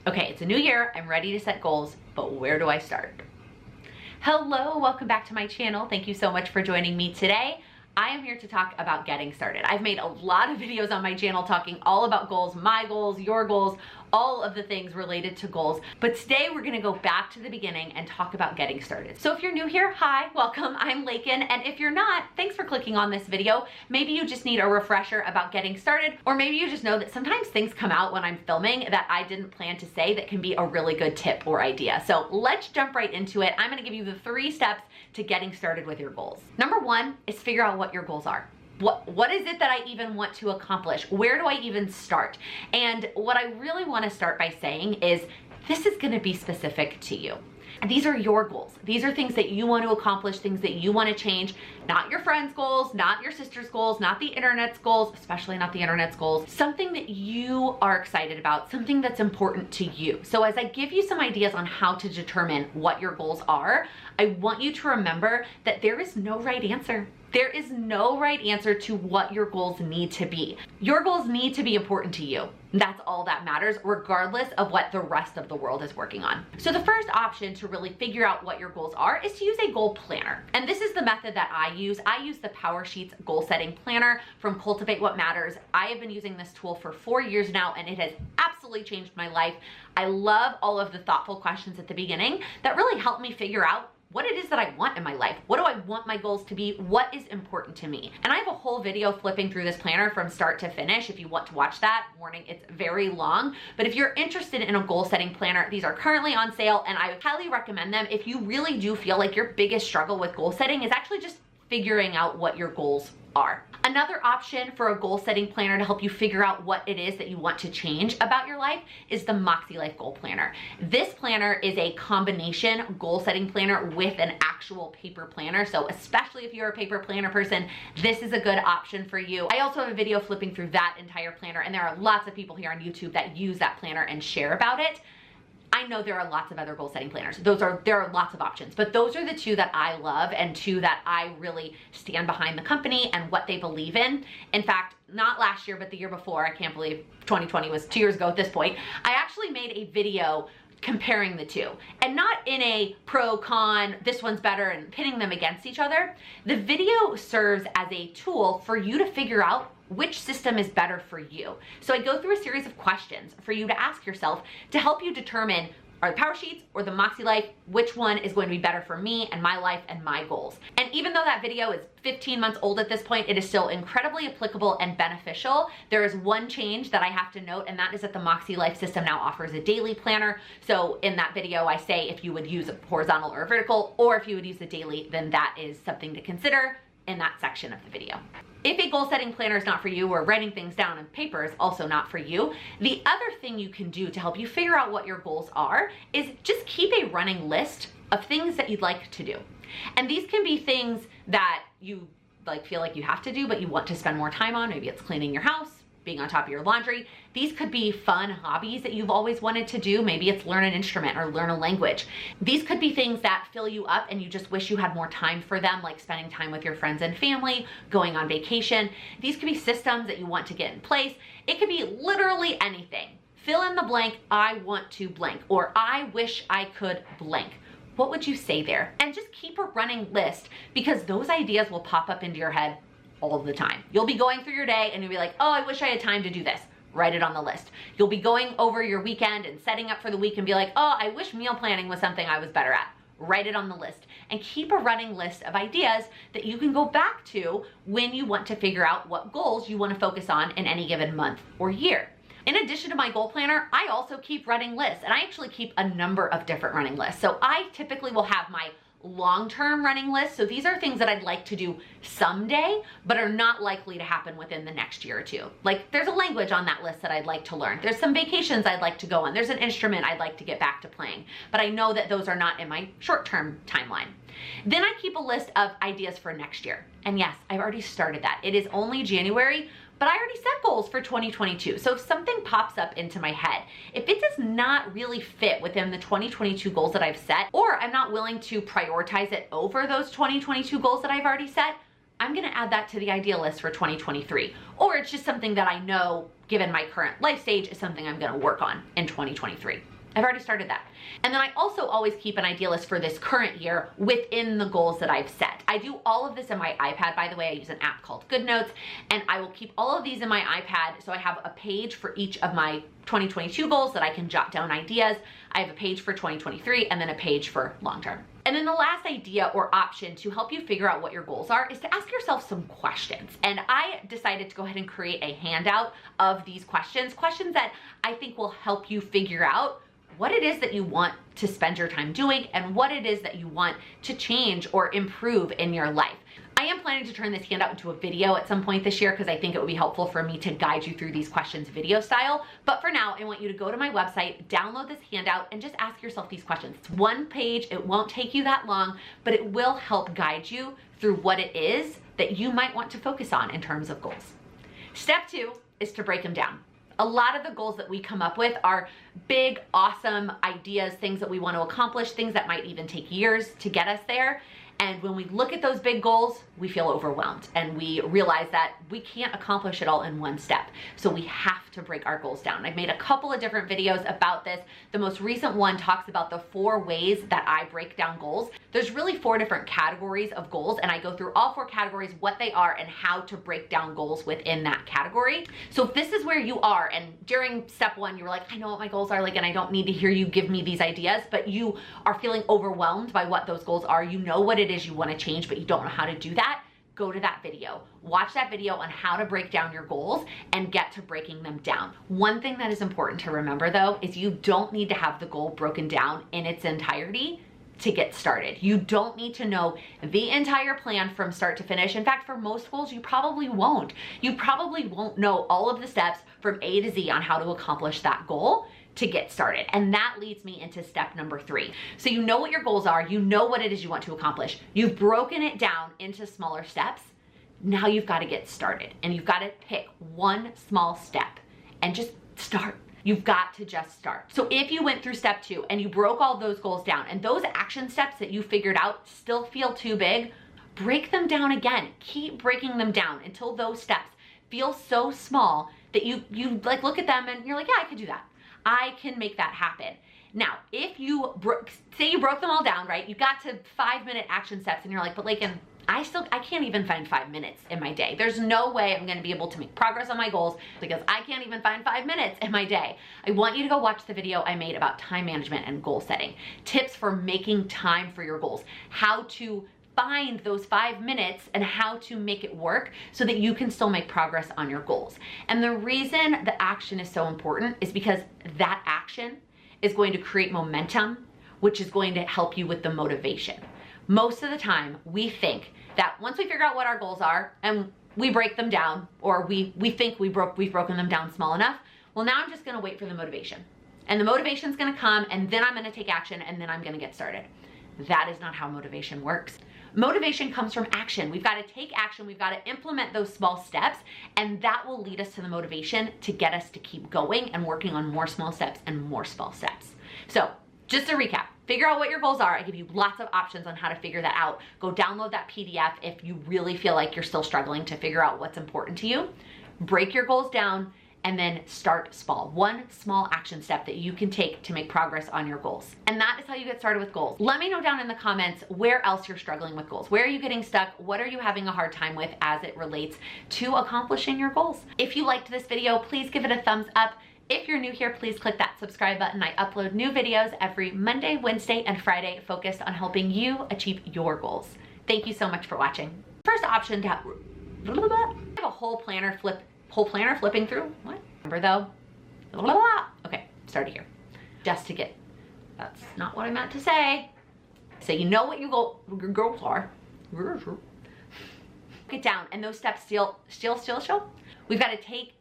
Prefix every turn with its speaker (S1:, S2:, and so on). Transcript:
S1: Okay, it's a new year, I'm ready to set goals, but where do I start? Hello, welcome back to my channel. Thank you so much for joining me today. I am here to talk about getting started. I've made a lot of videos on my channel talking all about goals, my goals, your goals, all of the things related to goals. But today we're gonna go back to the beginning and talk about getting started. So if you're new here, hi, welcome, I'm Laken. And if you're not, thanks for clicking on this video. Maybe you just need a refresher about getting started, or maybe you just know that sometimes things come out when I'm filming that I didn't plan to say that can be a really good tip or idea. So let's jump right into it. I'm gonna give you the 3 steps to getting started with your goals. Number 1 is figure out what your goals are. What is it that I even want to accomplish? Where do I even start? And what I really want to start by saying is this is going to be specific to you. These are your goals. These are things that you want to accomplish, things that you want to change, not your friend's goals, not your sister's goals, not the internet's goals, especially not the internet's goals, something that you are excited about, something that's important to you. So as I give you some ideas on how to determine what your goals are, I want you to remember that there is no right answer. There is no right answer to what your goals need to be. Your goals need to be important to you. That's all that matters, regardless of what the rest of the world is working on. So the first option to really figure out what your goals are is to use a goal planner. And this is the method that I use. I use the Power Sheets goal setting planner from Cultivate What Matters. I have been using this tool for 4 years now, and it has absolutely changed my life. I love all of the thoughtful questions at the beginning that really help me figure out what it is that I want in my life. What do I want my goals to be? What is important to me? And I have a whole video flipping through this planner from start to finish. If you want to watch that, warning, it's very long. But if you're interested in a goal setting planner, these are currently on sale and I highly recommend them if you really do feel like your biggest struggle with goal setting is actually just figuring out what your goals are. Another option for a goal setting planner to help you figure out what it is that you want to change about your life is the Makse Life Goal Planner. This planner is a combination goal setting planner with an actual paper planner. So especially if you're a paper planner person, this is a good option for you. I also have a video flipping through that entire planner, and there are lots of people here on YouTube that use that planner and share about it. I know there are lots of other goal setting planners. There are lots of options, but those are the 2 that I love and 2 that I really stand behind the company and what they believe in. In fact, not last year, but the year before, I can't believe 2020 was 2 years ago at this point, I actually made a video comparing the 2, and not in a pro con, this one's better, and pitting them against each other. The video serves as a tool for you to figure out which system is better for you. So I go through a series of questions for you to ask yourself to help you determine, are the Power Sheets or the Makse Life, which one is going to be better for me and my life and my goals. And even though that video is 15 months old at this point, it is still incredibly applicable and beneficial. There is one change that I have to note, and that is that the Makse Life system now offers a daily planner. So in that video, I say if you would use a horizontal or vertical, or if you would use a daily, then that is something to consider in that section of the video. If a goal setting planner is not for you, or writing things down on paper is also not for you, the other thing you can do to help you figure out what your goals are is just keep a running list of things that you'd like to do. And these can be things that you feel like you have to do, but you want to spend more time on. Maybe it's cleaning your house, being on top of your laundry. These could be fun hobbies that you've always wanted to do. Maybe it's learn an instrument or learn a language. These could be things that fill you up and you just wish you had more time for them, like spending time with your friends and family, going on vacation. These could be systems that you want to get in place. It could be literally anything. Fill in the blank, I want to blank, or I wish I could blank. What would you say there? And just keep a running list, because those ideas will pop up into your head all the time. You'll be going through your day and you'll be like, oh, I wish I had time to do this. Write it on the list. You'll be going over your weekend and setting up for the week and be like, oh, I wish meal planning was something I was better at. Write it on the list and keep a running list of ideas that you can go back to when you want to figure out what goals you want to focus on in any given month or year. In addition to my goal planner, I also keep running lists, and I actually keep a number of different running lists. So I typically will have my long-term running list. So these are things that I'd like to do someday, but are not likely to happen within the next year or 2. Like there's a language on that list that I'd like to learn. There's some vacations I'd like to go on. There's an instrument I'd like to get back to playing, but I know that those are not in my short-term timeline. Then I keep a list of ideas for next year. And yes, I've already started that. It is only January, but I already set goals for 2022. So if something pops up into my head, if it does not really fit within the 2022 goals that I've set, or I'm not willing to prioritize it over those 2022 goals that I've already set, I'm gonna add that to the idea list for 2023. Or it's just something that I know, given my current life stage, is something I'm gonna work on in 2023. I've already started that. And then I also always keep an idea list for this current year within the goals that I've set. I do all of this in my iPad, by the way. I use an app called Good Notes, and I will keep all of these in my iPad. So I have a page for each of my 2022 goals that I can jot down ideas. I have a page for 2023 and then a page for long term. And then the last idea or option to help you figure out what your goals are is to ask yourself some questions. And I decided to go ahead and create a handout of these questions that I think will help you figure out what it is that you want to spend your time doing and what it is that you want to change or improve in your life. I am planning to turn this handout into a video at some point this year because I think it would be helpful for me to guide you through these questions video style. But for now, I want you to go to my website, download this handout, and just ask yourself these questions. It's one page, it won't take you that long, but it will help guide you through what it is that you might want to focus on in terms of goals. Step 2 is to break them down. A lot of the goals that we come up with are big, awesome ideas, things that we want to accomplish, things that might even take years to get us there. And when we look at those big goals, we feel overwhelmed and we realize that we can't accomplish it all in one step. So we have to break our goals down. I've made a couple of different videos about this. The most recent one talks about the 4 ways that I break down goals. There's really 4 different categories of goals, and I go through all 4 categories, what they are, and how to break down goals within that category. So if this is where you are, and during step 1, you were like, I know what my goals are, like, and I don't need to hear you give me these ideas, but you are feeling overwhelmed by what those goals are. You know what it is you want to change, but you don't know how to do that. Go to that video. Watch that video on how to break down your goals and get to breaking them down. One thing that is important to remember though is you don't need to have the goal broken down in its entirety to get started. You don't need to know the entire plan from start to finish. In fact, for most goals, you probably won't. You probably won't know all of the steps from A to Z on how to accomplish that goal to get started. And that leads me into step number 3. So you know what your goals are, you know what it is you want to accomplish. You've broken it down into smaller steps. Now you've got to get started and you've got to pick one small step and just start. You've got to just start. So if you went through step 2 and you broke all those goals down and those action steps that you figured out still feel too big, break them down again. Keep breaking them down until those steps feel so small that you like look at them and you're like, yeah, I could do that. I can make that happen. Now, if you say you broke them all down, right? You got to 5-minute action steps and you're like, but Laken, I can't even find 5 minutes in my day. There's no way I'm gonna be able to make progress on my goals because I can't even find 5 minutes in my day. I want you to go watch the video I made about time management and goal setting. Tips for making time for your goals. How to find those 5 minutes and how to make it work so that you can still make progress on your goals. And the reason the action is so important is because that action is going to create momentum, which is going to help you with the motivation. Most of the time, we think that once we figure out what our goals are and we break them down, or we think we've broken them down small enough, well, now I'm just gonna wait for the motivation. And the motivation's gonna come, and then I'm gonna take action, and then I'm gonna get started. That is not how motivation works. Motivation comes from action. We've got to take action. We've got to implement those small steps, and that will lead us to the motivation to get us to keep going and working on more small steps and more small steps. So just to recap, figure out what your goals are. I give you lots of options on how to figure that out. Go download that PDF if you really feel like you're still struggling to figure out what's important to you. Break your goals down and then start small. One small action step that you can take to make progress on your goals. And that is how you get started with goals. Let me know down in the comments where else you're struggling with goals. Where are you getting stuck? What are you having a hard time with as it relates to accomplishing your goals? If you liked this video, please give it a thumbs up. If you're new here, please click that subscribe button. I upload new videos every Monday, Wednesday, and Friday focused on helping you achieve your goals. Thank you so much for watching. First option to have a whole planner flipping through. What? Remember though? Okay, start here. Just to get, that's not what I meant to say. So you know what your goals are. Get down, and those steps still show. We've got to take